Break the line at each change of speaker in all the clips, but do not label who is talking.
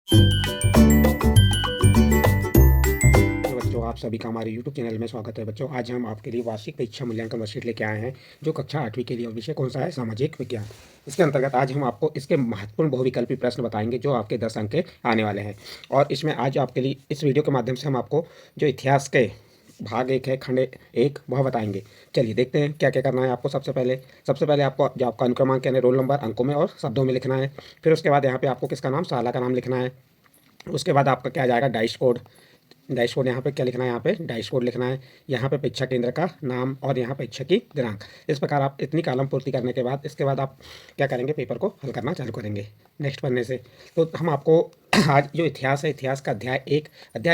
तो बच्चों, आप सभी का हमारे YouTube चैनल में स्वागत है। बच्चों, आज हम आपके लिए वार्षिक परीक्षा मूल्यांकन वर्कशीट लेके आए हैं, जो कक्षा 8वीं के लिए, और विषय कौन सा है? सामाजिक विज्ञान। इसके अंतर्गत आज हम आपको इसके महत्वपूर्ण बहुविकल्पी प्रश्न बताएंगे, जो आपके 10 अंक के आने वाले हैं। और इसमें आज आपके लिए इस वीडियो के माध्यम से हम आपको जो इतिहास के भाग 1 है, खंड 1, वह बताएंगे। चलिए देखते हैं क्या क्या करना है आपको। सबसे पहले आपको जो आपका अनुक्रमांक यानी रोल नंबर अंकों में और शब्दों में लिखना है। फिर उसके बाद यहाँ पे आपको किसका नाम, शाला का नाम लिखना है। उसके बाद आपका क्या आ जाएगा, डाइस कोड। डाइस कोड यहाँ पे क्या लिखना है, यहाँ पे डाइस कोड लिखना है। यहाँ पे परीक्षा केंद्र का नाम और यहाँ परीक्षा की दिनांक। इस प्रकार आप इतनी कॉलम पूर्ति करने के बाद, इसके बाद आप क्या करेंगे, पेपर को हल करना चालू करेंगे नेक्स्ट पन्ने से। तो हम आपको आज जो इतिहास है, इतिहास का अध्याय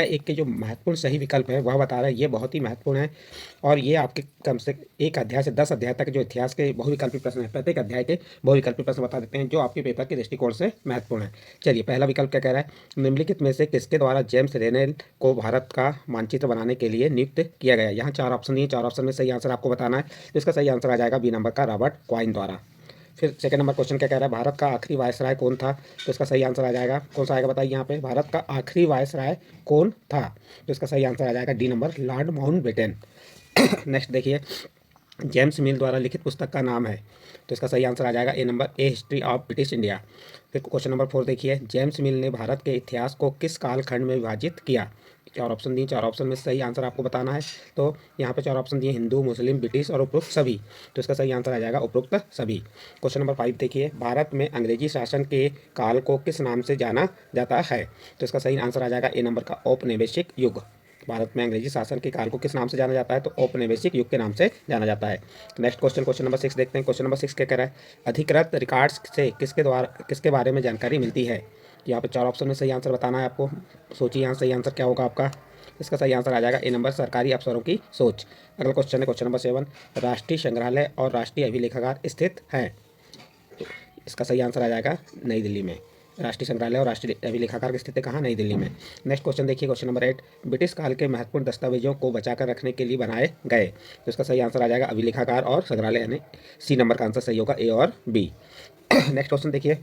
1 के जो महत्वपूर्ण सही विकल्प है वह बता रहे हैं। ये बहुत ही महत्वपूर्ण है और ये आपके कम से एक अध्याय से 10 अध्याय तक जो इतिहास के बहुविकल्पी प्रश्न है, प्रत्येक अध्याय के बहुविकल्पी प्रश्न बता देते हैं, जो आपके पेपर के दृष्टिकोण से महत्वपूर्ण है। चलिए, पहला विकल्प क्या कह रहा है, निम्नलिखित में से किसके द्वारा जेम्स रेनेल को भारत का मानचित्र बनाने के लिए नियुक्त किया गया? यहाँ 4 ऑप्शन दिए, 4 ऑप्शन में सही आंसर आपको बताना है। तो इसका सही आंसर आ जाएगा बी नंबर का, रॉबर्ट क्वाइन द्वारा। फिर सेकंड नंबर क्वेश्चन क्या कह रहा है, भारत का आखिरी वायसराय कौन था? तो इसका सही आंसर आ जाएगा, कौन सा आएगा बताइए यहाँ पे, भारत का आखिरी वायसराय कौन था? तो इसका सही आंसर आ जाएगा D number, Lord Mountbatten. Next देखिए, जेम्स मिल द्वारा लिखित पुस्तक का नाम है। तो इसका सही आंसर आ जाएगा A number, A history of British India. फिर क्वेश्चन नंबर 4 देखिए, जेम्स मिल ने भारत के इतिहास को किस कालखंड में विभाजित किया? 4 ऑप्शन दिए, 4 ऑप्शन में सही आंसर आपको बताना है। तो यहाँ पे 4 ऑप्शन दिए, हिंदू, मुस्लिम, ब्रिटिश और उपरोक्त सभी। तो इसका सही आंसर आ जाएगा उपरोक्त सभी। क्वेश्चन नंबर 5 देखिए, भारत में अंग्रेजी शासन के काल को किस नाम से जाना जाता है? तो इसका सही आंसर आ जाएगा ए नंबर का, औपनिवेशिक युग। भारत में अंग्रेजी शासन के काल को किस नाम से जाना जाता है? तो औपनिवेशिक युग के नाम से जाना जाता है। नेक्स्ट क्वेश्चन, क्वेश्चन नंबर 6 देखते हैं। क्वेश्चन नंबर 6 क्या कह रहा है, अधिकृत रिकॉर्ड्स से किसके बारे में जानकारी मिलती है? यहाँ पे 4 ऑप्शन में सही आंसर बताना है आपको। सोचिए यहाँ सही आंसर क्या होगा आपका। इसका सही आंसर आ जाएगा ए नंबर, सरकारी अफसरों की सोच। अगला क्वेश्चन है क्वेश्चन नंबर 7, राष्ट्रीय संग्रहालय और राष्ट्रीय अभिलेखागार स्थित हैं? तो इसका सही आंसर आ जाएगा नई दिल्ली में। राष्ट्रीय संग्रहालय और राष्ट्रीय अभिलेखागार की स्थिति कहाँ? नई दिल्ली में। नेक्स्ट क्वेश्चन देखिए, क्वेश्चन नंबर 8, ब्रिटिश काल के महत्वपूर्ण दस्तावेजों को बचाकर रखने के लिए बनाए गए? तो इसका सही आंसर आ जाएगा अभिलेखागार और संग्रहालय, यानी सी नंबर का आंसर सही होगा, ए और बी। नेक्स्ट क्वेश्चन देखिए,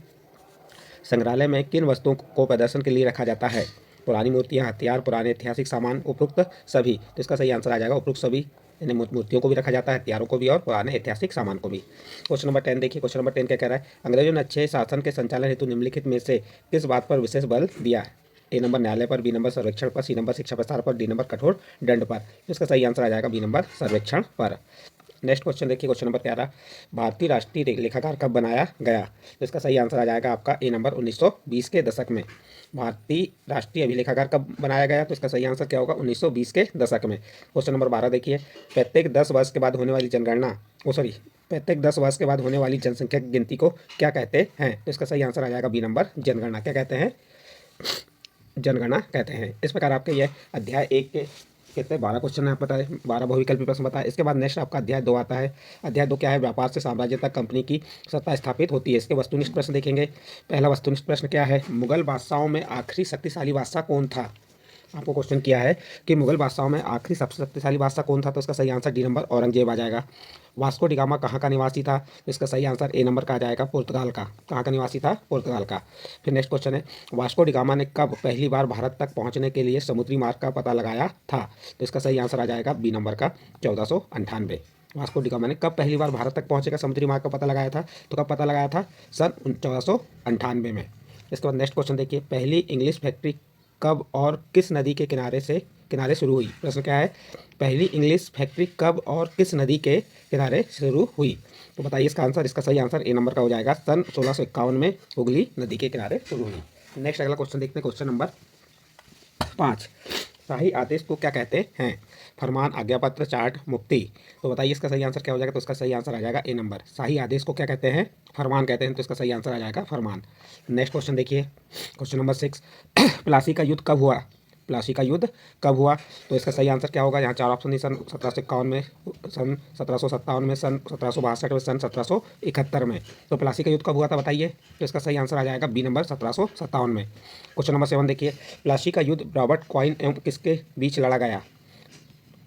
संग्रहालय में किन वस्तुओं को प्रदर्शन के लिए रखा जाता है? पुरानी मूर्तियाँ, हथियार, पुराने ऐतिहासिक सामान, उपरोक्त सभी। तो इसका सही आंसर आ जाएगा उपरोक्त सभी, यानी मूर्तियों को भी रखा जाता है, हथियारों को भी और पुराने ऐतिहासिक सामान को भी। क्वेश्चन नंबर 10 देखिए, क्वेश्चन नंबर 10 क्या कह रहा है, अंग्रेजों ने अच्छे शासन के संचालन हेतु निम्नलिखित में से किस बात पर विशेष बल दिया? ए नंबर न्यायालय पर, बी नंबर सर्वेक्षण पर, सी नंबर शिक्षा प्रसार पर, डी नंबर कठोर दंड पर। तो इसका सही आंसर आ जाएगा बी नंबर, सर्वेक्षण पर। नेक्स्ट क्वेश्चन देखिए, क्वेश्चन नंबर 11, भारतीय राष्ट्रीय लेखाकार कब बनाया गया? तो इसका सही आंसर आ जाएगा आपका ए नंबर, 1920 के दशक में। भारतीय राष्ट्रीय अभिलेखागार कब बनाया गया? तो इसका सही आंसर क्या होगा, 1920 के दशक में। क्वेश्चन नंबर 12 देखिए, प्रत्येक 10 वर्ष के बाद होने वाली जनगणना, प्रत्येक 10 वर्ष के बाद होने वाली जनसंख्या की गिनती को क्या कहते हैं? तो इसका सही आंसर आ जाएगा बी नंबर, जनगणना। क्या कहते हैं? जनगणना कहते हैं। इस प्रकार आपके यह अध्याय 1 के कितने 12 क्वेश्चन आप बताए, 12 बहुविकल्पी प्रश्न बताए। इसके बाद नेक्स्ट आपका अध्याय 2 आता है। अध्याय 2 क्या है, व्यापार से साम्राज्य तक कंपनी की सत्ता स्थापित होती है। इसके वस्तुनिष्ठ प्रश्न देखेंगे। पहला वस्तुनिष्ठ प्रश्न क्या है, मुगल बादशाहों में आखिरी शक्तिशाली बादशाह कौन था? आपको क्वेश्चन किया है कि मुगल बादशाहों में आखिरी सबसे शक्तिशाली बादशाह कौन था? तो इसका सही आंसर डी नंबर, औरंगजेब आ जाएगा। वास्को डिगामा कहाँ का निवासी था? तो इसका सही आंसर ए नंबर का आ जाएगा, पुर्तगाल का। कहाँ का निवासी था? पुर्तगाल का। फिर नेक्स्ट क्वेश्चन है, वास्को डिगामा ने कब पहली बार भारत तक पहुँचने के लिए समुद्री मार्ग का पता लगाया था? तो इसका सही आंसर आ जाएगा बी नंबर का, 1498। वास्को डिगामा ने कब पहली बार भारत तक पहुँचेगा समुद्री मार्ग का पता लगाया था? तो कब पता लगाया था? सन 1498 में। इसके बाद नेक्स्ट क्वेश्चन देखिए, पहली इंग्लिश फैक्ट्री कब और किस नदी के किनारे शुरू हुई? प्रश्न क्या है, पहली इंग्लिश फैक्ट्री कब और किस नदी के किनारे शुरू हुई? तो बताइए इसका आंसर। इसका सही आंसर ए नंबर का हो जाएगा, सन 1651 में हुगली नदी के किनारे शुरू हुई। नेक्स्ट अगला क्वेश्चन देखते हैं, क्वेश्चन नंबर 5, शाही आदेश को क्या कहते हैं? फरमान, आज्ञापत्र, चार्ट, मुक्ति। तो बताइए इसका सही आंसर क्या हो जाएगा? तो इसका सही आंसर आ जाएगा ए नंबर, शाही आदेश को क्या कहते हैं? फरमान कहते हैं। तो इसका सही आंसर आ जाएगा फरमान। नेक्स्ट क्वेश्चन देखिए, क्वेश्चन नंबर 6, प्लासी का युद्ध कब हुआ? प्लासी का युद्ध कब हुआ? तो इसका सही आंसर क्या होगा? यहाँ 4 ऑप्शन है, सन 1751 में, सन 1757 में, सन 1762 में, सन 1771 में। तो प्लासी का युद्ध कब हुआ था बताइए? तो इसका सही आंसर आ जाएगा बी नंबर, 1757 में। क्वेश्चन नंबर 7 देखिए, प्लासी का युद्ध रॉबर्ट क्वाइन एवं किसके बीच लड़ा गया?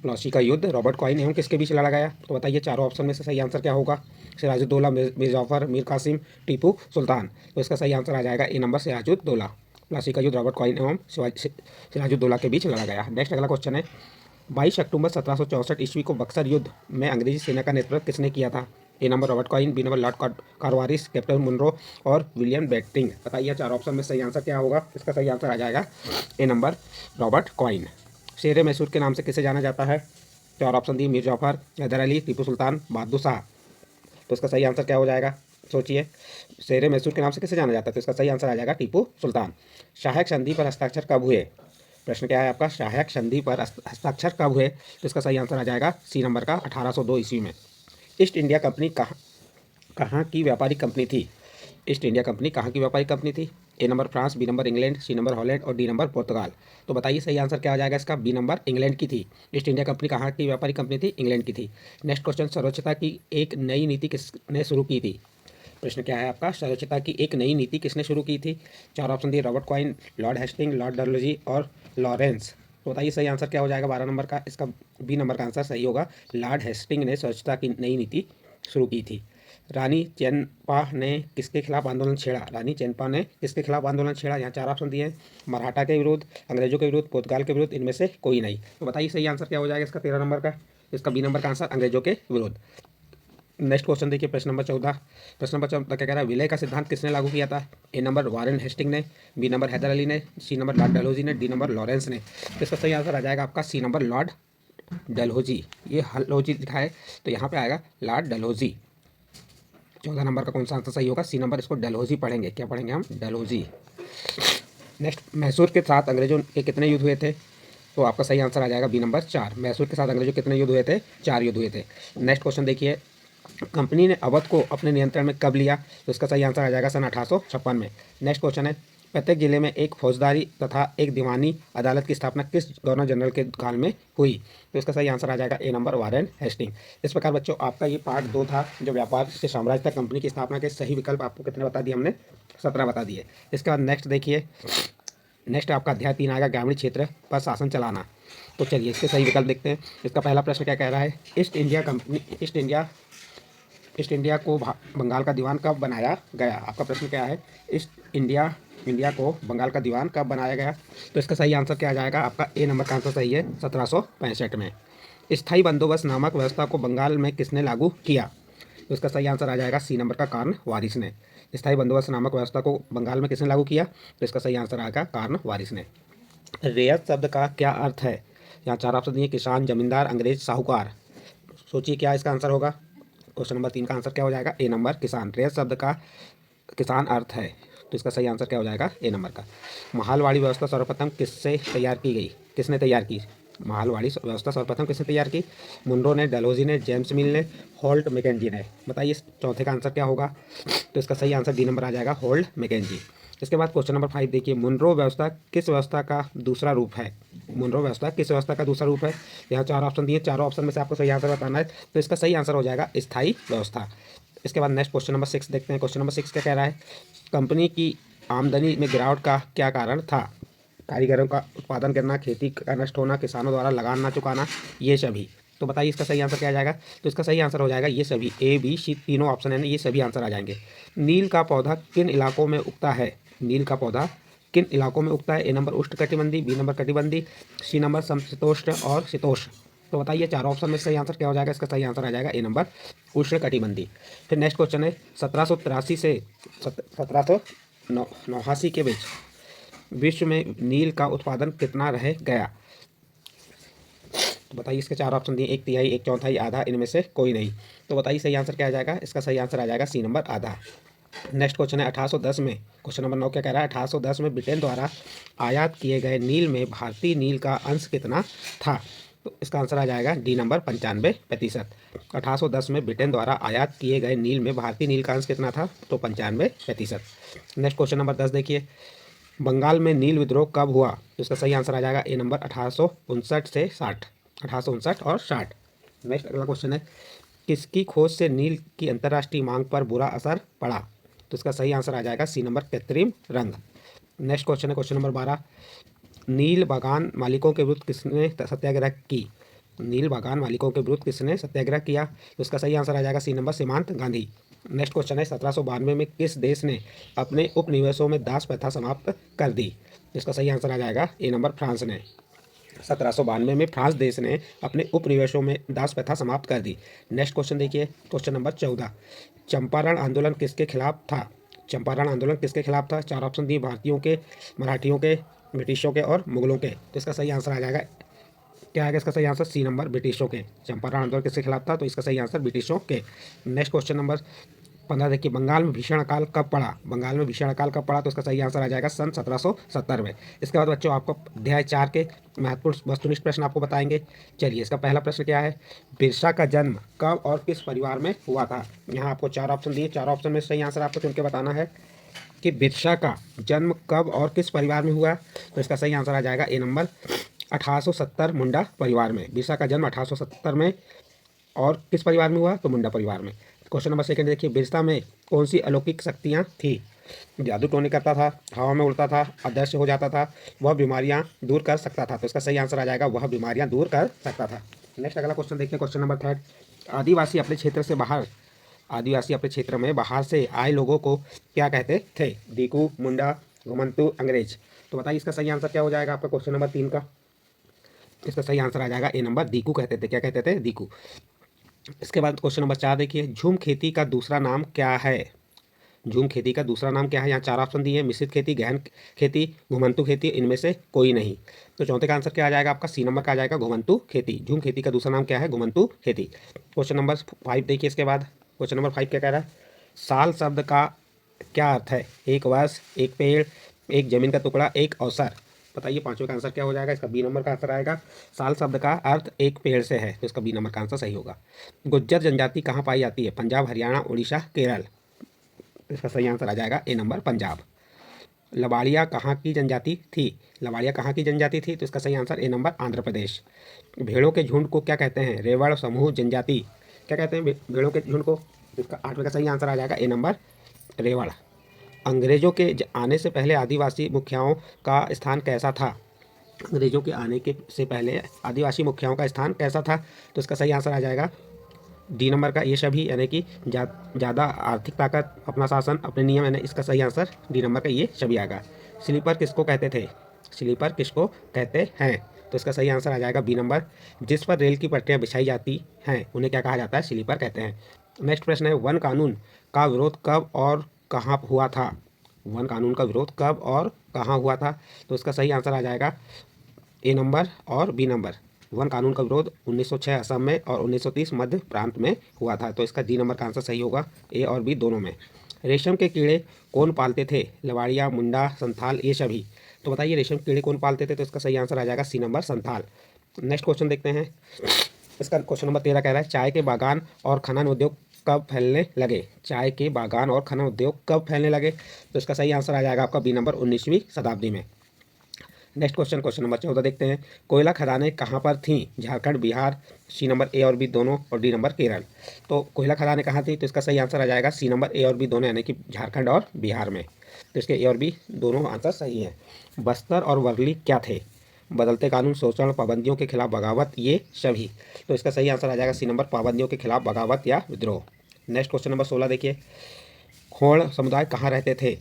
प्लासी का युद्ध रॉबर्ट क्वाइन एवं किसके बीच लड़ा गया? तो बताइए 4 ऑप्शन में से सही आंसर क्या होगा? सिराजुद्दौला, मीर जाफर, मीर कासिम, टीपू सुल्तान। तो इसका सही आंसर आ जाएगा ए नंबर, सिराजुद्दौला। प्लासी का युद्ध रॉबर्ट क्वाइन एवं सिराजुद्दौला के बीच लड़ा गया। नेक्स्ट अगला क्वेश्चन है 22 अक्टूबर 1764 ईस्वी को बक्सर युद्ध में अंग्रेजी सेना का नेतृत्व किसने किया था? A number Robert Quine, B number Lord Cornwallis, captain Munro और विलियम बेंटिंक। बताइए चार ऑप्शन में सही आंसर क्या होगा? इसका सही आंसर आ जाएगा ए नंबर रॉबर्ट क्वाइन। शेर मैसूर के नाम से किसे जाना जाता है? चार ऑप्शन दिए, मीर जाफर, हैदर अली, टीपू सुल्तान, बहादुर शाह। तो इसका सही आंसर क्या हो जाएगा? सोचिए, शेर मैसूर के नाम से किसे जाना जाता है? तो इसका सही आंसर आ जाएगा टीपू सुल्तान। सहायक संधि पर हस्ताक्षर कब हुए? प्रश्न क्या है आपका? सहायक संधि पर हस्ताक्षर कब हुए? तो इसका सही आंसर आ जाएगा सी नंबर का 1802 ईस्वी में। ईस्ट इंडिया कंपनी कहाँ की व्यापारिक कंपनी थी? ईस्ट इंडिया कंपनी कहाँ की व्यापारिक कंपनी थी? A number France, B number England, C number Holland और डी नंबर पुर्तगाल। तो बताइए सही आंसर क्या आ जाएगा इसका? बी नंबर इंग्लैंड की थी। ईस्ट इंडिया कंपनी कहाँ की व्यापारिक कंपनी थी? इंग्लैंड की थी। नेक्स्ट क्वेश्चन, स्वच्छता की एक नई नीति किसने शुरू की थी? प्रश्न क्या है आपका? स्वच्छता की एक नई नीति किसने शुरू की थी? चार ऑप्शन दिए, Robert Clive, Lord Hastings, Lord Dalhousie और लॉरेंस। तो बताइए सही आंसर क्या हो जाएगा 12 नंबर का? इसका बी नंबर का आंसर सही होगा। लॉर्ड हेस्टिंग ने स्वच्छता की नई नीति शुरू की थी। रानी चेन्नपा ने किसके खिलाफ आंदोलन छेड़ा? रानी चेन्नपा ने किसके खिलाफ आंदोलन छेड़ा? यहाँ चार ऑप्शन दिए हैं, मराठा के विरुद्ध, अंग्रेजों के विरुद्ध, पुर्तगाल के विरुद्ध, इनमें से कोई नहीं। तो बताइए सही आंसर क्या हो जाएगा इसका 13 नंबर का? इसका बी नंबर का आंसर अंग्रेजों के विरुद्ध। नेक्स्ट क्वेश्चन देखिए, प्रश्न नंबर 14। प्रश्न नंबर 14 क्या कह रहा है? विलय का सिद्धांत किसने लागू किया था? ए नंबर वारेन हेस्टिंग ने, बी नंबर हैदर अली ने, सी नंबर लॉर्ड डलहौजी ने, डी नंबर लॉरेंस ने। तो इसका सही आंसर आ जाएगा आपका सी नंबर लॉर्ड डलहौजी। ये हलहौजी लिखा है तो यहाँ पे आएगा लॉर्ड डलहौजी। 14 नंबर का कौन सा आंसर सही होगा? C number. इसको डलहौजी पढ़ेंगे। क्या पढ़ेंगे हम? डलहौजी। नेक्स्ट, मैसूर के साथ अंग्रेजों के कितने युद्ध हुए थे? तो आपका सही आंसर आ जाएगा बी नंबर 4। मैसूर के साथ अंग्रेजों के कितने युद्ध हुए थे? 4 युद्ध हुए थे। नेक्स्ट क्वेश्चन देखिए, कंपनी ने अवध को अपने नियंत्रण में कब लिया? तो इसका सही आंसर आ जाएगा सन 1856 में। नेक्स्ट क्वेश्चन है, प्रत्येक जिले में एक फौजदारी तथा एक दीवानी अदालत की स्थापना किस गवर्नर जनरल के काल में हुई? तो इसका सही आंसर आ जाएगा ए नंबर वारेन हेस्टिंग। इस प्रकार बच्चों आपका ये पार्ट 2 था, जो व्यापार से साम्राज्य तक कंपनी की स्थापना के सही विकल्प आपको कितने बता दिए हमने? 17 बता दिए। इसके बाद नेक्स्ट देखिए, नेक्स्ट आपका अध्याय 3 आएगा, ग्रामीण क्षेत्र पर शासन चलाना। तो चलिए इसके सही विकल्प देखते हैं। इसका पहला प्रश्न क्या कह रहा है? ईस्ट इंडिया को बंगाल का दीवान कब बनाया गया? आपका प्रश्न क्या है? ईस्ट इंडिया को बंगाल का दीवान कब बनाया गया? तो इसका सही आंसर क्या आ जाएगा? आपका ए नंबर का आंसर सही है, 1765 में। स्थायी बंदोबस्त नामक व्यवस्था को बंगाल में किसने लागू किया? तो इसका सही आंसर आ जाएगा सी नंबर का कार्नवालिस ने। स्थायी बंदोबस्त नामक व्यवस्था को बंगाल में किसने लागू किया? तो इसका सही आंसर आएगा कार्नवालिस ने। रैयत शब्द का क्या अर्थ है? यहाँ चार ऑप्शन दिए, किसान, जमींदार, अंग्रेज, साहूकार। सोचिए क्या इसका आंसर होगा? क्वेश्चन नंबर 3 का आंसर क्या हो जाएगा? ए नंबर किसान। रैयत शब्द का किसान अर्थ है, तो इसका सही आंसर क्या हो जाएगा? ए नंबर का। महालवाड़ी व्यवस्था सर्वप्रथम किससे तैयार की गई? किसने तैयार की? महालवाड़ी व्यवस्था सर्वप्रथम किसने तैयार की? मुनरो ने, डलहौजी ने, जेम्स मिल ने, होल्ट मैकेंजी ने। बताइए चौथे का आंसर क्या होगा? तो इसका सही आंसर डी नंबर आ जाएगा, होल्ट मैकेंजी। इसके बाद क्वेश्चन नंबर 5 देखिए, मुनरो व्यवस्था किस व्यवस्था का दूसरा रूप है? मुनरो व्यवस्था किस व्यवस्था का दूसरा रूप है? यहाँ चार ऑप्शन दिए, चारों ऑप्शन में से आपको सही आंसर बताना है, तो इसका सही आंसर हो जाएगा स्थायी व्यवस्था। इसके बाद नेक्स्ट क्वेश्चन नंबर 6 देखते हैं। क्वेश्चन नंबर 6 क्या कह रहा है? कंपनी की आमदनी में गिरावट का क्या कारण था? कारीगरों का उत्पादन करना, खेती का नष्ट होना, किसानों द्वारा लगान ना चुकाना, ये सभी। तो बताइए इसका सही आंसर क्या आ जाएगा? तो इसका सही आंसर हो जाएगा ये सभी। ए बी सी तीनों ऑप्शन है ना, ये सभी आंसर आ जाएंगे। नील का पौधा किन इलाकों में उगता है? नील का पौधा किन इलाकों में उगता है? ए नंबर उष्णकटिबंधी, बी नंबर कटिबंधी, सी नंबर समशीतोष्ण और शीतोष्ण। तो बताइए चार ऑप्शन में सही आंसर क्या हो जाएगा? इसका सही आंसर आ जाएगा ए नंबर उष्णकटिबंधी। फिर नेक्स्ट क्वेश्चन है, 1783 से 1789 के बीच विश्व में नील का उत्पादन कितना रह गया? तो बताइए इसके चार ऑप्शन दिए, एक तिहाई, एक चौथाई, आधा, इनमें से कोई नहीं। तो बताइए सही आंसर क्या आ जाएगा? इसका सही आंसर आ जाएगा सी नंबर आधा। नेक्स्ट क्वेश्चन है 1810 में, क्वेश्चन नंबर 9 क्या कह रहा है? 1810 में ब्रिटेन द्वारा आयात किए गए नील में भारतीय नील का अंश कितना था? तो इसका आंसर आ जाएगा डी नंबर 95%। 1810 में ब्रिटेन द्वारा आयात किए गए नील में भारतीय नील का अंश कितना था? तो 95%। नेक्स्ट क्वेश्चन नंबर 10 देखिए, बंगाल में नील विद्रोह कब हुआ? तो इसका सही आंसर आ जाएगा ए नंबर 1859 से 60, 1859 और 60। नेक्स्ट अगला क्वेश्चन है, किसकी खोज से नील की अंतर्राष्ट्रीय मांग पर बुरा असर पड़ा? तो इसका सही आंसर आ जाएगा सी नंबर कृत्रिम रंग। नेक्स्ट क्वेश्चन है क्वेश्चन नंबर 12, नील बागान मालिकों के विरुद्ध किसने सत्याग्रह की? नील बागान मालिकों के विरुद्ध किसने सत्याग्रह किया? तो इसका सही आंसर आ जाएगा सी नंबर सीमांत गांधी। नेक्स्ट क्वेश्चन है 1792 में किस देश ने अपने उपनिवेशों में दास प्रथा समाप्त कर दी? इसका सही आंसर आ जाएगा ए नंबर फ्रांस ने। 1792 में फ्रांस देश ने अपने उपनिवेशों में दास प्रथा समाप्त कर दी। नेक्स्ट क्वेश्चन देखिए, क्वेश्चन नंबर 14, चंपारण आंदोलन किसके खिलाफ था? चंपारण आंदोलन किसके खिलाफ था? चार ऑप्शन दिए, भारतीयों के, मराठियों के, ब्रिटिशों के और मुगलों के। तो इसका सही आंसर आ जाएगा, क्या आएगा इसका सही आंसर? सी नंबर, ब्रिटिशों के। चंपारण आंदोलन किसके खिलाफ था? तो इसका सही आंसर ब्रिटिशों के। नेक्स्ट क्वेश्चन नंबर 15 देखिए, बंगाल में भीषण अकाल कब पड़ा? बंगाल में भीषण अकाल कब पड़ा? तो इसका सही आंसर आ जाएगा सन 1770 में। इसके बाद बच्चों आपको अध्याय 4 के महत्वपूर्ण वस्तुनिष्ठ प्रश्न आपको बताएंगे। चलिए, इसका पहला प्रश्न क्या है? बिरसा का जन्म कब और किस परिवार में हुआ था? यहाँ आपको चार ऑप्शन दिए, चार ऑप्शन में सही आंसर आपको चुन के बताना है कि बिरसा का जन्म कब और किस परिवार में हुआ। तो इसका सही आंसर आ जाएगा ए नंबर 1870 मुंडा परिवार में। बिरसा का जन्म 1870 में और किस परिवार में हुआ? तो मुंडा परिवार में। क्वेश्चन नंबर सेकंड देखिए, बिरसा में कौन सी अलौकिक शक्तियाँ थी? जादू टोने करता था, हवा में उड़ता था, अदृश्य हो जाता था, वह बीमारियाँ दूर कर सकता था। तो इसका सही आंसर आ जाएगा वह बीमारियाँ दूर कर सकता था। नेक्स्ट अगला क्वेश्चन देखिए, क्वेश्चन नंबर थर्ड, आदिवासी अपने क्षेत्र से बाहर, आदिवासी अपने क्षेत्र में बाहर से आए लोगों को क्या कहते थे? दीकू, मुंडा, घुमंतू, अंग्रेज। तो बताइए इसका सही आंसर क्या हो जाएगा आपका क्वेश्चन नंबर 3 का? इसका सही आंसर आ जाएगा ए नंबर, दीकू कहते थे। क्या कहते थे? दीकू। इसके बाद क्वेश्चन नंबर 4 देखिए, झूम खेती का दूसरा नाम क्या है? झूम खेती का दूसरा नाम क्या है? यहाँ चार ऑप्शन दिए हैं, मिश्रित खेती, गहन खेती, घुमंतू खेती, इनमें से कोई नहीं। तो चौथे का आंसर क्या आ जाएगा आपका? सी नंबर का आ जाएगा, घुमंतू खेती। झूम खेती का दूसरा नाम क्या है? घुमंतू खेती। क्वेश्चन नंबर 5 देखिए, इसके बाद क्वेश्चन नंबर 5 क्या कह रहा है? साल शब्द का क्या अर्थ है? एक वर्ष, एक पेड़, एक जमीन का टुकड़ा, एक अवसर। बताइए पांचवें का आंसर क्या हो जाएगा? इसका बी नंबर का आंसर आएगा, साल शब्द का अर्थ एक पेड़ से है। तो इसका बी नंबर का आंसर सही होगा। गुज्जर जनजाति कहाँ पाई जाती है? पंजाब, हरियाणा, उड़ीसा, केरल। इसका सही आंसर आ जाएगा ए नंबर, पंजाब। लबाड़िया कहाँ की जनजाति थी? लबाड़िया कहाँ की जनजाति थी? तो इसका सही answer A number, Andhra Pradesh. भेड़ों के झुंड को क्या कहते हैं? रेवड़, समूह, जनजाति। क्या कहते हैं भेड़ों के झुंड को? इसका आठवें का सही आंसर आ जाएगा ए नंबर, रेवड़। अंग्रेजों के आने से पहले आदिवासी मुखियाओं का स्थान कैसा था? अंग्रेजों के आने के से पहले आदिवासी मुखियाओं का स्थान कैसा था? तो इसका सही आंसर आ जाएगा डी नंबर का, ये सभी, यानी कि ज़्यादा आर्थिक ताकत, अपना शासन, अपने नियम, यानी इसका सही आंसर डी नंबर का ये सभी आएगा। स्लीपर किसको कहते थे? स्लीपर किसको कहते हैं? तो इसका सही आंसर आ जाएगा बी नंबर, जिस पर रेल की पटरियाँ बिछाई जाती हैं उन्हें क्या कहा जाता है? स्लीपर कहते हैं। नेक्स्ट प्रश्न है, वन कानून का विरोध कब और कहाँ हुआ था? वन कानून का विरोध कब और कहाँ हुआ था? तो इसका सही आंसर आ जाएगा ए नंबर और बी नंबर। वन कानून का विरोध 1906 असम में और 1930 मध्य प्रांत में हुआ था। तो इसका डी नंबर का आंसर सही होगा, ए और बी दोनों में। रेशम के कीड़े कौन पालते थे? लवाड़िया, मुंडा, संथाल, ये सभी। तो बताइए रेशम कीड़े कौन पालते थे? तो इसका सही आंसर आ जाएगा C number, Santhal. Next question देखते हैं, इसका क्वेश्चन नंबर 13 कह रहा है, चाय के बागान और खनन उद्योग कब फैलने लगे? चाय के बागान और खनन उद्योग कब फैलने लगे? तो इसका सही आंसर आ जाएगा आपका बी नंबर, 19वीं शताब्दी में। नेक्स्ट क्वेश्चन, क्वेश्चन नंबर 14 देखते हैं, कोयला खदानें कहाँ पर थीं? Jharkhand, Bihar, C number A और बी दोनों, और डी नंबर केरल। तो कोयला खदानें कहाँ थी? तो इसका सही आंसर आ जाएगा सी नंबर ए और बी दोनों, यानी कि झारखंड और बिहार में। तो इसके ए और बी दोनों आंसर सही हैं। बस्तर और वर्ली क्या थे? बदलते कानून, शोषण, पाबंदियों के खिलाफ बगावत, ये सभी। तो इसका सही आंसर आ जाएगा सी नंबर, पाबंदियों के खिलाफ बगावत या विद्रोह। नेक्स्ट क्वेश्चन नंबर 16 देखिए, खोड़ समुदाय कहाँ रहते थे?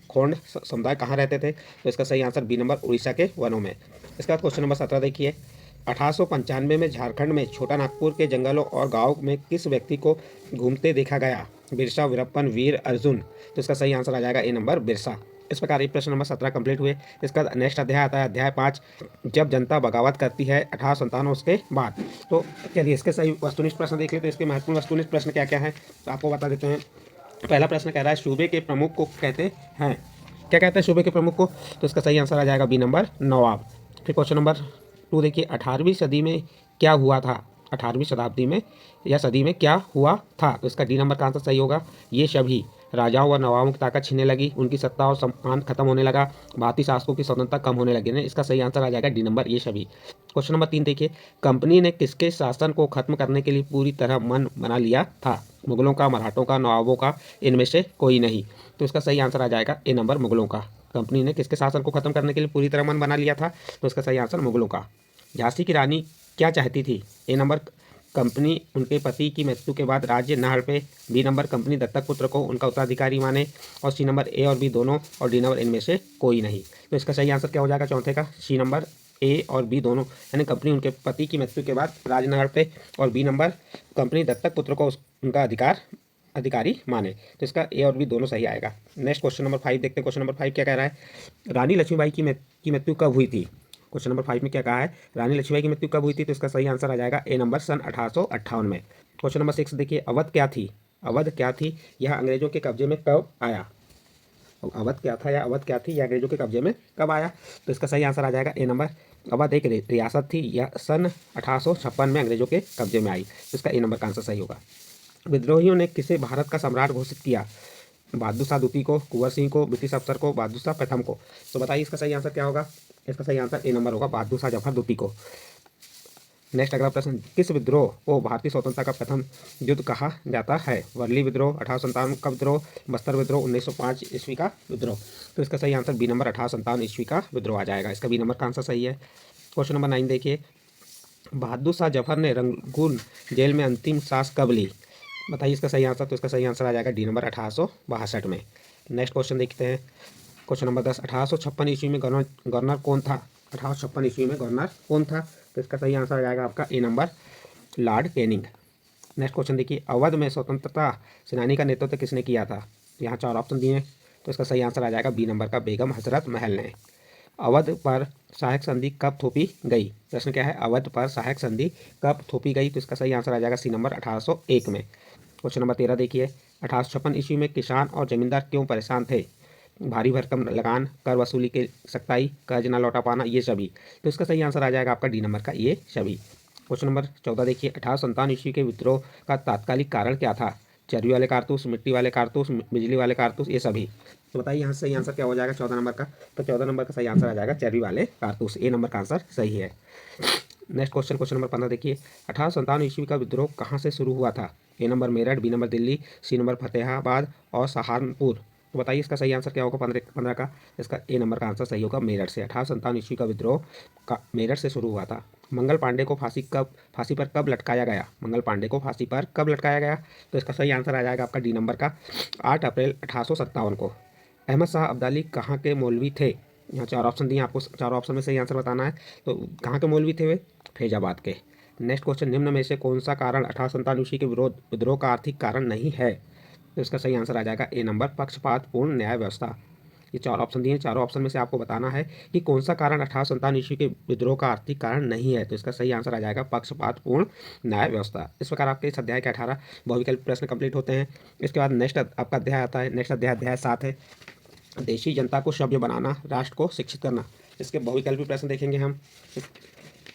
खोंड समुदाय कहाँ रहते थे? तो इसका सही आंसर बी नंबर, उड़ीसा के वनों में। इसके बाद क्वेश्चन नंबर 17 देखिए, 1895 में झारखंड में छोटा नागपुर के जंगलों और गांव में किस व्यक्ति को घूमते देखा गया? बिरसा, वीरप्पन, वीर अर्जुन। तो इसका सही आंसर आ जाएगा ए नंबर, बिरसा। इस प्रकार ये प्रश्न नंबर 17 कंप्लीट हुए। इसका नेक्स्ट अध्याय आता है अध्याय 5, जब जनता बगावत करती है 1857 उसके बाद। तो चलिए इसके सही वस्तुनिष्ठ प्रश्न देख लेते हैं। इसके महत्वपूर्ण वस्तुनिष्ठ प्रश्न क्या क्या है तो आपको बता देते हैं। पहला प्रश्न कह रहा है, सूबे के प्रमुख को कहते हैं? क्या कहते हैं सूबे के प्रमुख को? तो इसका सही आंसर आ जाएगा बी नंबर, नवाब। फिर क्वेश्चन नंबर 2 देखिए, 18वीं सदी में क्या हुआ था? 18वीं शताब्दी में या सदी में क्या हुआ था? तो इसका डी नंबर का आंसर सही होगा, ये सभी। राजाओं व नवाबों की ताकत छीनने लगी, उनकी सत्ता और सम्मान खत्म होने लगा, भारतीय शासकों की स्वतंत्रता कम होने लगी। इसका सही आंसर आ जाएगा डी नंबर, ये सभी। क्वेश्चन नंबर 3 देखिए, कंपनी ने किसके शासन को खत्म करने के लिए पूरी तरह मन बना लिया था? मुगलों का, मराठों का, नवाबों का, इनमें से कोई नहीं। तो इसका सही आंसर आ जाएगा ए नंबर, मुगलों का। कंपनी ने किसके शासन को खत्म करने के लिए पूरी तरह मन बना लिया था? तो इसका सही आंसर मुगलों का। झांसी की रानी क्या चाहती थी? ए नंबर, कंपनी उनके पति की मृत्यु के बाद राज्य न हड़पे। बी नंबर कंपनी दत्तक पुत्र को उनका उत्तराधिकारी माने। और सी नंबर ए और बी दोनों। और डी नंबर इनमें से कोई नहीं। तो इसका सही आंसर क्या हो जाएगा चौथे का? सी नंबर ए और बी दोनों, यानी कंपनी उनके पति की मृत्यु के बाद राज्य न हड़पे। और बी नंबर कंपनी दत्तक पुत्र को उनका अधिकारी माने। तो इसका ए और बी दोनों सही आएगा। नेक्स्ट क्वेश्चन नंबर 5 देखते हैं। क्वेश्चन नंबर 5 क्या कह रहा है? रानी लक्ष्मीबाई की मृत्यु कब हुई थी? क्वेश्चन नंबर 5 में क्या कहा है? रानी लक्ष्मीबाई की मृत्यु कब हुई थी? तो इसका सही आंसर आ जाएगा ए नंबर सन 1858 में। क्वेश्चन नंबर 6 देखिए, अवध क्या थी? अवध क्या थी? यह अंग्रेजों के कब्जे में कब आया? अवध क्या था या अवध क्या थी, यह अंग्रेजों के कब्जे में कब आया? तो इसका सही आंसर आ जाएगा ए नंबर, अवध एक रियासत थी, यह सन 1856 में अंग्रेजों के कब्जे में आई। तो इसका ए नंबर का आंसर सही होगा। विद्रोहियों ने किसे भारत का सम्राट घोषित किया? बहादुर शाह द्वितीय को, कुंवर सिंह को, ब्रिटिश अफसर को, बहादुर शाह प्रथम को। तो बताइए इसका सही आंसर क्या होगा? इसका सही आंसर ए नंबर होगा, बहादुर शाह जफर द्वितीय को। नेक्स्ट अगला प्रश्न, किस विद्रोह को भारतीय स्वतंत्रता का प्रथम युद्ध कहा जाता है? वर्ली विद्रोह, 1857 का विद्रोह, बस्तर विद्रोह, 1905 ईस्वी का विद्रोह। तो इसका सही आंसर बी नंबर 1857 ईस्वी का विद्रोह आ जाएगा। इसका बी नंबर का आंसर सही है। क्वेश्चन नंबर 9 देखिए, बहादुर शाह जफर ने रंगून जेल में अंतिम सांस कब ली? बताइए इसका सही आंसर। तो इसका सही आंसर आ जाएगा डी नंबर 1862 में। नेक्स्ट क्वेश्चन देखते हैं। क्वेश्चन नंबर 10, 1856 ईस्वी में गवर्नर कौन था? 1856 ईस्वी में गवर्नर कौन था? तो इसका सही आंसर आ जाएगा आपका A number, Lord Canning. Next question देखिए, अवध में स्वतंत्रता सेनानी का नेतृत्व किसने किया था? यहाँ 4 ऑप्शन दिए हैं। तो इसका सही आंसर आ जाएगा बी नंबर का, बेगम हजरत महल ने। अवध पर सहायक संधि कब थोपी गई? प्रश्न क्या है? अवध पर सहायक संधि कब थोपी गई? तो इसका सही आंसर आ जाएगा सी नंबर 1801 में। क्वेश्चन नंबर 13 देखिए, 1856 ईस्वी में किसान और जमींदार क्यों परेशान थे? भारी भरकम लगान, कर वसूली के सख्ताई, कर्ज न लौटा पाना, ये सभी। तो इसका सही आंसर आ जाएगा आपका डी नंबर का, ये सभी। क्वेश्चन नंबर 14 देखिए, 1857 ईस्वी के विद्रोह का तात्कालिक कारण क्या था? चर्बी वाले कारतूस, मिट्टी वाले कारतूस, बिजली वाले कारतूस, ये सभी। तो बताइए यहाँ सही आंसर क्या हो जाएगा 14 नंबर का? तो 14 नंबर का सही आंसर आ जाएगा चर्बी वाले कारतूस, ए नंबर का आंसर सही है। नेक्स्ट क्वेश्चन, क्वेश्चन नंबर 15 देखिए, 1857 ईस्वी का विद्रोह कहाँ से शुरू हुआ था? A number Meerut, B number Delhi, C number Fatehabad और सहारनपुर। तो बताइए इसका सही आंसर क्या होगा 15 का? इसका ए नंबर का आंसर सही होगा, मेरठ से। 1857 ईस्वी का विद्रोह का मेरठ से शुरू हुआ था। मंगल पांडे को फांसी पर कब लटकाया गया? मंगल पांडे को फांसी पर कब लटकाया गया? तो इसका सही आंसर आ जाएगा आपका डी नंबर का, 8 अप्रैल 1857 को। अहमद शाह अब्दाली कहाँ के मौलवी थे? यहाँ 4 ऑप्शन दिए, आपको 4 ऑप्शन में सही आंसर बताना है। तो कहाँ के मौलवी थे वे? फैजाबाद के। नेक्स्ट क्वेश्चन, निम्न में से कौन सा कारण 1857 ईस्वी के विद्रोह का आर्थिक कारण नहीं है? तो इसका सही आंसर आ जाएगा ए नंबर, पक्षपातपूर्ण न्याय व्यवस्था। ये 4 ऑप्शन दिए, चारों ऑप्शन में से आपको बताना है कि कौन सा कारण 1857 ईस्वी के विद्रोह का आर्थिक कारण नहीं है। तो इसका सही आंसर आ जाएगा पक्षपातपूर्ण न्याय व्यवस्था। इस प्रकार आपके इस अध्याय के 18 बहुविकल्पी प्रश्न कंप्लीट होते हैं। इसके बाद नेक्स्ट आपका अध्याय आता है। नेक्स्ट अध्याय 7 है, देशी जनता को सभ्य बनाना, राष्ट्र को शिक्षित करना। इसके बहुविकल्पी प्रश्न देखेंगे हम,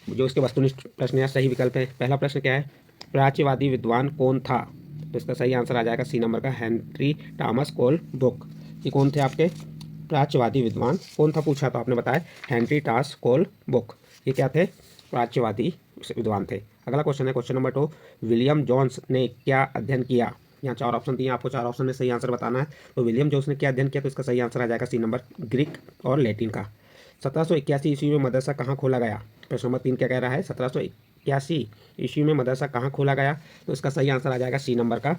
जो इसके वस्तुनिष्ठ प्रश्न या सही विकल्प है। पहला प्रश्न क्या है? प्राच्यवादी विद्वान कौन था? तो इसका सही आंसर आ जाएगा सी नंबर का, हेनरी थॉमस कोलब्रुक। ये कौन थे आपके? प्राच्यवादी विद्वान कौन था पूछा तो आपने बताया हेनरी थॉमस कोलब्रुक। ये क्या थे? प्राच्यवादी विद्वान थे। अगला क्वेश्चन है क्वेश्चन नंबर 2, विलियम जोन्स ने क्या अध्ययन किया? यहाँ 4 ऑप्शन दिए, आपको 4 ऑप्शन में सही आंसर बताना है। तो विलियम जोन्स ने क्या अध्ययन किया? तो इसका सही आंसर आ जाएगा सी नंबर, ग्रीक और लैटिन का। 1781 ईस्वी में मदरसा कहाँ खोला गया? प्रश्न नंबर 3 क्या कह रहा है? 1781 ईस्वी में मदरसा कहाँ खोला गया? तो इसका सही आंसर आ जाएगा सी नंबर का,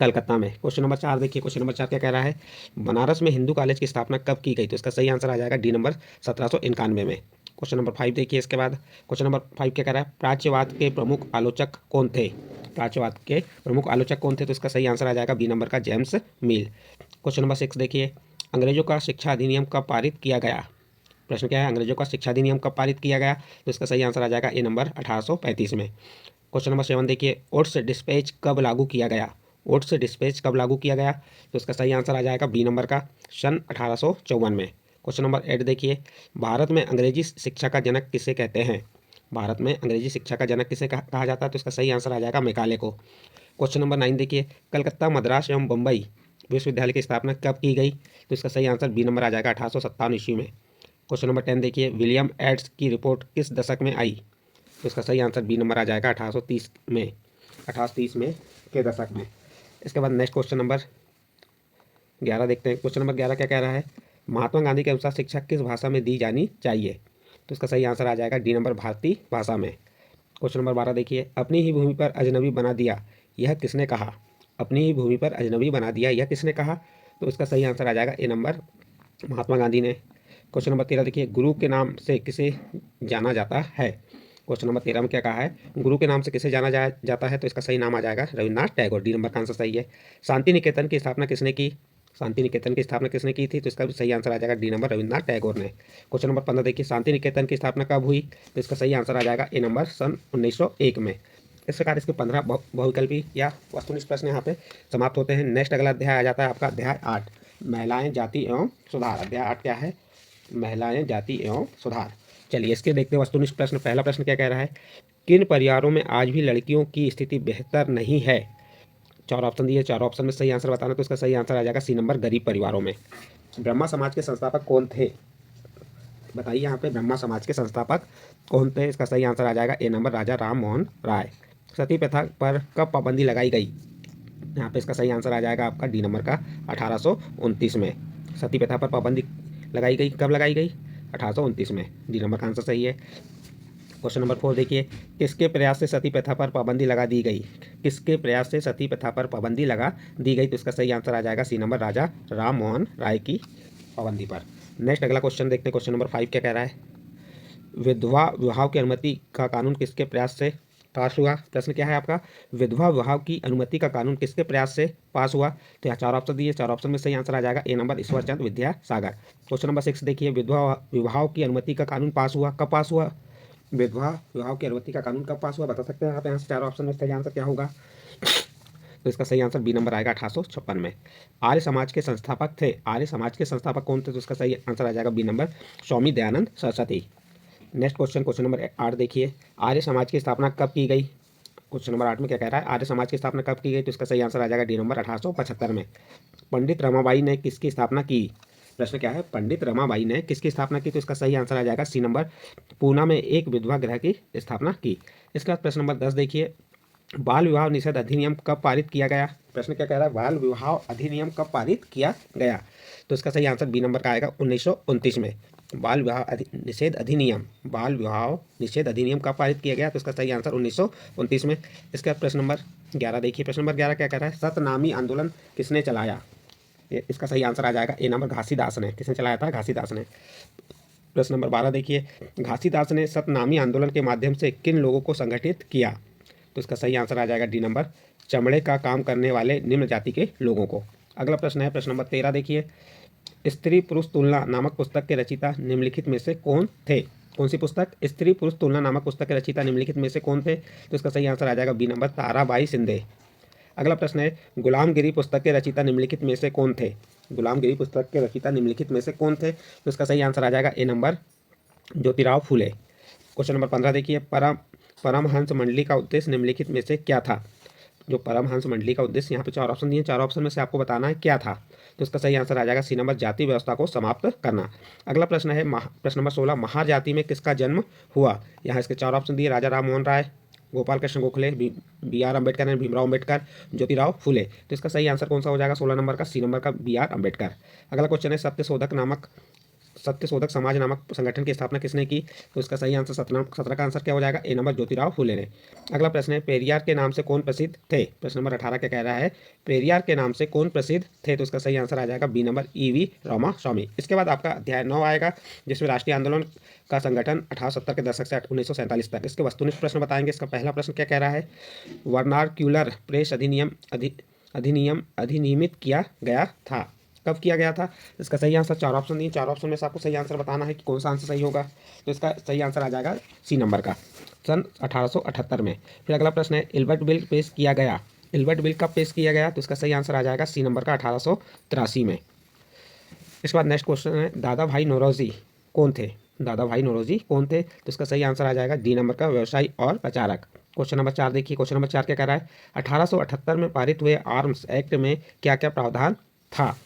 कलकत्ता में। क्वेश्चन नंबर 4 देखिए, क्वेश्चन नंबर 4 क्या कह रहा है? बनारस में हिंदू कॉलेज की स्थापना कब की गई? तो इसका सही आंसर आ जाएगा डी नंबर, 1791 में। क्वेश्चन नंबर 5 देखिए, इसके बाद क्वेश्चन नंबर 5 क्या कह रहा है? प्राच्यवाद के प्रमुख आलोचक कौन थे? प्राच्यवाद के प्रमुख आलोचक कौन थे? तो इसका सही आंसर आ जाएगा बी नंबर का, जेम्स मिल। क्वेश्चन नंबर 6 देखिए, अंग्रेजों का शिक्षा अधिनियम कब पारित किया गया? प्रश्न क्या है? अंग्रेजों का शिक्षा अधिनियम कब पारित किया गया? तो इसका सही आंसर आ जाएगा ए नंबर, 1835 में। क्वेश्चन नंबर 7 देखिए, ओट्स डिस्पैच कब लागू किया गया? ओट्स डिस्पैच कब लागू किया गया? तो इसका सही आंसर आ जाएगा बी नंबर का, सन 1854 में। क्वेश्चन नंबर 8 देखिए, भारत में अंग्रेजी शिक्षा का जनक किसे कहते हैं? भारत में अंग्रेजी शिक्षा का जनक किसे कहा जाता है? तो इसका सही आंसर आ जाएगा मैकाले को। क्वेश्चन नंबर 9 देखिए, कलकत्ता, मद्रास एवं बम्बई विश्वविद्यालय की स्थापना कब की गई? तो इसका सही आंसर बी नंबर आ जाएगा, 1857 ईस्वी में। क्वेश्चन नंबर 10 देखिए, विलियम एड्स की रिपोर्ट किस दशक में आई? तो इसका सही आंसर बी नंबर आ जाएगा, 1830 में, 1830 में के दशक में। इसके बाद नेक्स्ट क्वेश्चन नंबर 11 देखते हैं। क्वेश्चन नंबर 11 क्या कह रहा है? महात्मा गांधी के अनुसार शिक्षा किस भाषा में दी जानी चाहिए? तो इसका सही आंसर आ जाएगा डी नंबर, भारतीय भाषा में। क्वेश्चन नंबर 12 देखिए, अपनी ही भूमि पर अजनबी बना दिया, यह किसने कहा? अपनी ही भूमि पर अजनबी बना दिया, यह किसने कहा? तो इसका सही आंसर आ जाएगा ए नंबर, महात्मा गांधी ने। क्वेश्चन नंबर 13 देखिए, गुरु के नाम से किसे जाना जाता है? क्वेश्चन नंबर 13 में क्या कहा है? गुरु के नाम से किसे जाना जाता है? तो इसका सही नाम आ जाएगा रविन्द्रनाथ टैगोर। डी नंबर का आंसर सही है। शांति निकेतन की स्थापना किसने की? शांति निकेतन की स्थापना किसने की थी? तो इसका भी सही आंसर आ जाएगा डी नंबर, रविन्द्रनाथ टैगोर ने। क्वेश्चन नंबर 15 देखिए, शांति निकेतन की स्थापना कब हुई? तो इसका सही आंसर आ जाएगा ए नंबर, सन 1901 में। इस प्रकार इसके 15 बहुविकल्पी या वस्तुनिष्ठ प्रश्न यहाँ पे समाप्त होते हैं। नेक्स्ट अगला अध्याय आ जाता है आपका अध्याय 8, महिलाएं, जाति एवं सुधार। अध्याय 8 क्या है? महिलाएं, जाति एवं सुधार। चलिए इसके देखते हैं वस्तुनिष्ठ प्रश्न। पहला प्रश्न क्या कह रहा है? किन परिवारों में आज भी लड़कियों की स्थिति बेहतर नहीं है? 4 ऑप्शन दिए, 4 ऑप्शन में सही आंसर बताना। तो इसका सही आंसर आ जाएगा सी नंबर, गरीब परिवारों में। ब्रह्मा समाज के संस्थापक कौन थे? बताइए यहाँ पे ब्रह्मा समाज के संस्थापक कौन थे? इसका सही आंसर आ जाएगा ए नंबर, राजा राम मोहन राय। सती प्रथा पर कब पाबंदी लगाई गई? यहाँ पे इसका सही आंसर आ जाएगा आपका डी नंबर का, 1829 में। सती प्रथा पर पाबंदी लगाई गई, कब लगाई गई? 1829 में। डी नंबर का आंसर सही है। क्वेश्चन नंबर 4 देखिए, किसके प्रयास से सती प्रथा पर पाबंदी लगा दी गई? किसके प्रयास से सती प्रथा पर पाबंदी लगा दी गई? तो इसका सही आंसर आ जाएगा सी नंबर, राजा राम मोहन राय की पाबंदी पर। नेक्स्ट अगला क्वेश्चन देखते हैं। क्वेश्चन नंबर 5 क्या कह रहा है? विधवा विवाह की अनुमति का कानून किसके प्रयास से पास हुआ? प्रश्न क्या है आपका? विधवा विवाह की अनुमति का कानून किसके प्रयास से पास हुआ? तो यहाँ 4 ऑप्शन दिए, 4 ऑप्शन में सही आंसर आ जाएगा A number, Ishwarchand Vidyasagar. Question number 6 देखिए, विधवा विवाह की अनुमति का कानून पास हुआ, कब पास हुआ? विधवा विवाह की अनुमति का कानून कब पास हुआ, बता सकते हैं आप? यहाँ से 4 ऑप्शन में सही आंसर क्या होगा? तो इसका सही आंसर बी नंबर आएगा, 1856 में। आर्य समाज के संस्थापक थे, आर्य समाज के संस्थापक कौन थे? तो इसका सही आंसर आ जाएगा B number, Swami Dayanand Saraswati. Next question, question number 8 देखिए, आर्य समाज की स्थापना कब की गई? क्वेश्चन नंबर 8 में क्या कह रहा है? आर्य समाज की स्थापना कब की गई? तो इसका सही आंसर आ जाएगा डी नंबर, 1875 में। पंडित रमाबाई ने किसकी स्थापना की? प्रश्न क्या है? पंडित रमाबाई ने किसकी स्थापना की? तो इसका सही आंसर आ जाएगा सी नंबर, पूना में एक विधवा गृह की स्थापना की। इसके बाद प्रश्न नंबर 10 देखिए, बाल विवाह निषेध अधिनियम कब पारित किया गया? प्रश्न क्या कह रहा है? बाल विवाह अधिनियम कब पारित किया गया? तो इसका सही आंसर बी नंबर का आएगा, 1929 में। बाल विवाह निषेध अधिनियम, बाल विवाह निषेध अधिनियम कब पारित किया गया? तो इसका सही आंसर 1929 में। इसके बाद प्रश्न नंबर 11 देखिए, प्रश्न नंबर 11 क्या कह रहा है? सतनामी आंदोलन किसने चलाया? इसका सही आंसर आ जाएगा ए नंबर, घासीदास ने। किसने चलाया था? घासीदास ने। प्रश्न नंबर 12 देखिए, घासीदास ने सतनामी आंदोलन के माध्यम से किन लोगों को संगठित किया? तो इसका सही आंसर आ जाएगा डी नंबर, चमड़े का काम करने वाले निम्न जाति के लोगों को। अगला प्रश्न है प्रश्न नंबर 13 देखिए, स्त्री पुरुष तुलना नामक पुस्तक के रचयिता निम्नलिखित में से कौन थे? कौन सी पुस्तक? स्त्री पुरुष तुलना नामक पुस्तक के रचयिता निम्नलिखित में से कौन थे? तो इसका सही आंसर आ जाएगा बी नंबर, ताराबाई शिंदे। अगला प्रश्न है, गुलामगिरी पुस्तक के रचयिता निम्नलिखित में से कौन थे? गुलामगिरी पुस्तक के रचयिता निम्नलिखित में से कौन थे? तो इसका सही आंसर आ जाएगा A number, Jyotirao Phule. Question number 15 देखिए, परमहंस मंडली का उद्देश्य निम्नलिखित में से क्या था? जो परमहंस मंडली का उद्देश्य, यहाँ पे 4 ऑप्शन दिए, 4 ऑप्शन में से आपको बताना है क्या था। तो इसका सही आंसर आ जाएगा सी नंबर, जाति व्यवस्था को समाप्त करना। अगला प्रश्न है प्रश्न नंबर 16, महार जाति में किसका जन्म हुआ? यहाँ इसके 4 ऑप्शन दिए, राजा राम मोहन राय, गोपाल कृष्ण गोखले, बी आर अम्बेडकर, भीमराव अम्बेडकर, ज्योतिराव फूले। तो इसका सही आंसर कौन सा हो जाएगा? 16 नंबर का, सी नंबर का, बी आर अम्बेडकर। अगला क्वेश्चन है, सत्यशोधक समाज नामक संगठन की स्थापना किसने की? तो इसका सही आंसर 17 का आंसर क्या हो जाएगा? ए नंबर, ज्योतिराव फूले ने। अगला प्रश्न है, पेरियार के नाम से कौन प्रसिद्ध थे? प्रश्न नंबर 18 क्या कह रहा है? पेरियार के नाम से कौन प्रसिद्ध थे? तो इसका सही आंसर आ जाएगा बी नंबर, ई.वी. रामास्वामी। इसके बाद आपका अध्याय 9 आएगा, जिसमें राष्ट्रीय आंदोलन का संगठन 1870 के दशक से 1947 तक। इसके वस्तुनिष्ठ प्रश्न बताएंगे। इसका पहला प्रश्न क्या कह रहा है? वर्नाक्यूलर प्रेस अधिनियमित किया गया था, कब किया गया था? इसका सही आंसर 4 ऑप्शन दिए, 4 ऑप्शन में से आपको सही आंसर बताना है कि कौन सा आंसर सही होगा। तो इसका सही आंसर आ जाएगा सी नंबर का, सन 1878 में। फिर अगला प्रश्न है, इल्बर्ट बिल पेश किया गया, इल्बर्ट बिल कब पेश किया गया? तो इसका सही आंसर आ जाएगा सी नंबर का, 1883 में। इसके बाद नेक्स्ट क्वेश्चन है, दादा भाई नौरोजी कौन थे? दादा भाई नौरोजी कौन थे? तो इसका सही आंसर आ जाएगा डी नंबर का, व्यवसायी और प्रचारक। क्वेश्चन नंबर 4 देखिए, क्वेश्चन नंबर 4 क्या कह रहा है? 1878 में पारित हुए आर्म्स एक्ट में क्या क्या प्रावधान था?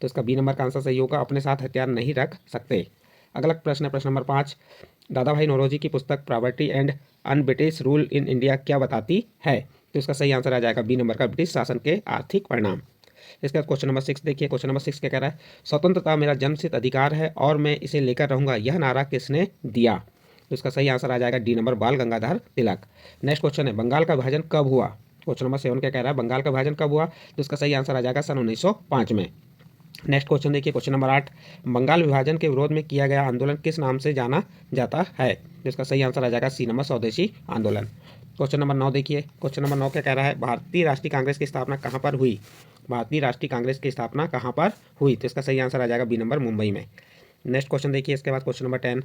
तो इसका बी नंबर का आंसर सही होगा, अपने साथ हथियार नहीं रख सकते। अगला प्रश्न है प्रश्न नंबर 5, दादा भाई नौरोजी की पुस्तक property and un British rule in India क्या बताती है? तो इसका सही आंसर आ जाएगा बी नंबर का, ब्रिटिश शासन के आर्थिक परिणाम। इसके बाद क्वेश्चन नंबर 6 देखिए, क्वेश्चन नंबर 6 क्या कह रहा है? स्वतंत्रता मेरा जन्मसिद्ध अधिकार है और मैं इसे लेकर रहूंगा, यह नारा किसने दिया? तो इसका सही आंसर आ जाएगा डी नंबर बाल गंगाधर तिलक। नेक्स्ट क्वेश्चन है बंगाल का विभाजन कब हुआ। क्वेश्चन नंबर 7 क्या कह रहा है, बंगाल का विभाजन कब हुआ, तो इसका सही आंसर आ जाएगा सन 1905 में। नेक्स्ट क्वेश्चन देखिए, क्वेश्चन नंबर 8, बंगाल विभाजन के विरोध में किया गया आंदोलन किस नाम से जाना जाता है, तो इसका सही आंसर आ जाएगा सी नंबर स्वदेशी आंदोलन। क्वेश्चन नंबर 9 देखिए, क्वेश्चन नंबर 9 क्या कह रहा है, भारतीय राष्ट्रीय कांग्रेस की स्थापना कहाँ पर हुई। भारतीय राष्ट्रीय कांग्रेस की स्थापना कहाँ पर हुई, तो इसका सही आंसर आ जाएगा बी नंबर मुंबई में। नेक्स्ट क्वेश्चन देखिए, इसके बाद क्वेश्चन नंबर 10,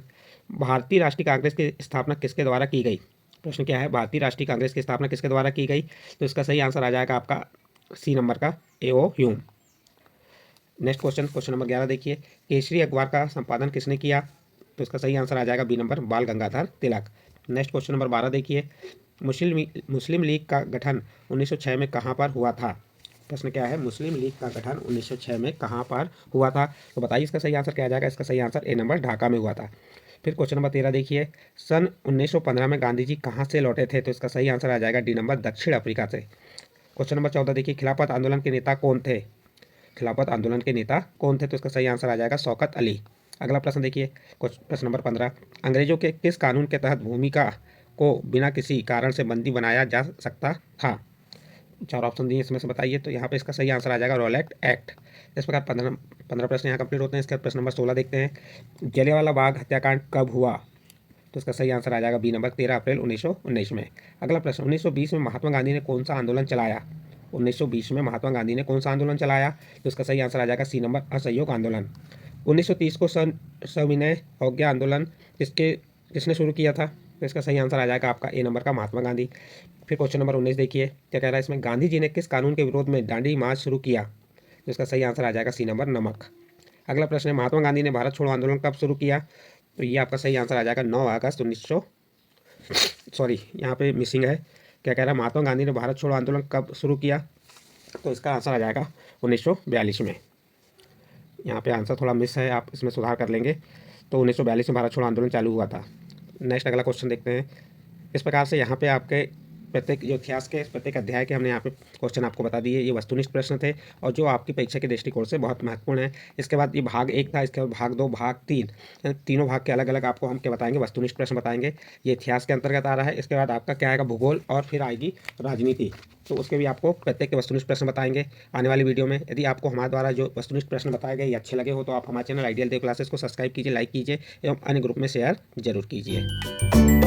भारतीय राष्ट्रीय कांग्रेस की स्थापना किसके द्वारा की गई। प्रश्न क्या है, भारतीय राष्ट्रीय कांग्रेस की स्थापना किसके द्वारा की गई, तो इसका सही आंसर आ जाएगा आपका सी नंबर का A.O.. Hume. Next question, question number 11 देखिए, केसरी अखबार का संपादन किसने किया, तो इसका सही आंसर आ जाएगा बी नंबर बाल Gangadhar Tilak. Next question number 12 देखिए, मुस्लिम लीग का गठन 1906 में कहाँ पर हुआ था। प्रश्न क्या है, मुस्लिम लीग का गठन 1906 में कहाँ पर हुआ था, तो बताइए इसका सही आंसर क्या आ जाएगा। इसका सही आंसर ए नंबर ढाका में हुआ था। फिर क्वेश्चन नंबर 13 देखिए, सन 1915 में गांधी जी कहाँ से लौटे थे, तो इसका सही आंसर आ जाएगा डी नंबर दक्षिण अफ्रीका से। क्वेश्चन नंबर 14 देखिए, खिलाफत आंदोलन के नेता कौन थे। खिलाफत आंदोलन के नेता कौन थे, तो इसका सही आंसर आ जाएगा शौकत अली। अगला प्रश्न देखिए, प्रश्न नंबर 15, अंग्रेजों के किस कानून के तहत भूमिका को बिना किसी कारण से बंदी बनाया जा सकता था। 4 ऑप्शन दिए, इसमें से बताइए। तो यहाँ पे इसका सही आंसर आ जाएगा रॉलेट एक्ट। इस प्रकार 15 प्रश्न यहाँ कंप्लीट होते हैं। इसके बाद प्रश्न नंबर 16 देखते हैं, जलियांवाला बाग हत्याकांड कब हुआ, तो इसका सही आंसर आ जाएगा बी नंबर 13 अप्रैल 1919 में। अगला प्रश्न, 1920 में महात्मा गांधी ने कौन सा आंदोलन चलाया। 1920 में महात्मा गांधी ने कौन सा आंदोलन चलाया, तो इसका सही आंसर आ जाएगा सी नंबर असहयोग आंदोलन। 1930 को सविनय अवज्ञा आंदोलन किसने शुरू किया था, तो इसका सही आंसर आ जाएगा आपका ए नंबर का महात्मा गांधी। फिर क्वेश्चन नंबर 19 देखिए, क्या कह रहा है इसमें, गांधी जी ने किस कानून के विरोध में दांडी मार्च शुरू किया, तो इसका सही आंसर आ जाएगा सी नंबर नमक। अगला प्रश्न है, महात्मा गांधी ने भारत छोड़ो आंदोलन कब शुरू किया, तो ये आपका सही आंसर आ जाएगा 9 अगस्त 1900 सॉरी यहाँ पे मिसिंग है। क्या कह रहा है, महात्मा गांधी ने भारत छोड़ो आंदोलन कब शुरू किया, तो इसका आंसर आ जाएगा 1942 में। यहाँ पे आंसर थोड़ा मिस है, आप इसमें सुधार कर लेंगे। तो 1942 में भारत छोड़ो आंदोलन चालू हुआ था। नेक्स्ट अगला क्वेश्चन देखते हैं। इस प्रकार से यहाँ पे आपके प्रत्येक जो इतिहास के प्रत्येक अध्याय के हमने यहाँ पे क्वेश्चन आपको बता दिए। ये वस्तुनिष्ठ प्रश्न थे और जो आपकी परीक्षा के दृष्टिकोण से बहुत महत्वपूर्ण है। इसके बाद ये भाग 1 था, इसके बाद भाग 2, भाग 3, तीनों भाग के अलग अलग आपको हम क्या बताएंगे, वस्तुनिष्ठ प्रश्न बताएंगे। ये इतिहास के अंतर्गत आ रहा है। इसके बाद आपका क्या आएगा, भूगोल, और फिर आएगी राजनीति। तो उसके भी आपको प्रत्येक के वस्तुनिष्ठ प्रश्न बताएंगे आने वाली वीडियो में। यदि आपको हमारे द्वारा जो वस्तुनिष्ठ प्रश्न बताए गए ये अच्छे लगे हो तो आप हमारे चैनल आइडियल देव क्लासेस को सब्सक्राइब कीजिए, लाइक कीजिए एवं अन्य ग्रुप में शेयर जरूर कीजिए।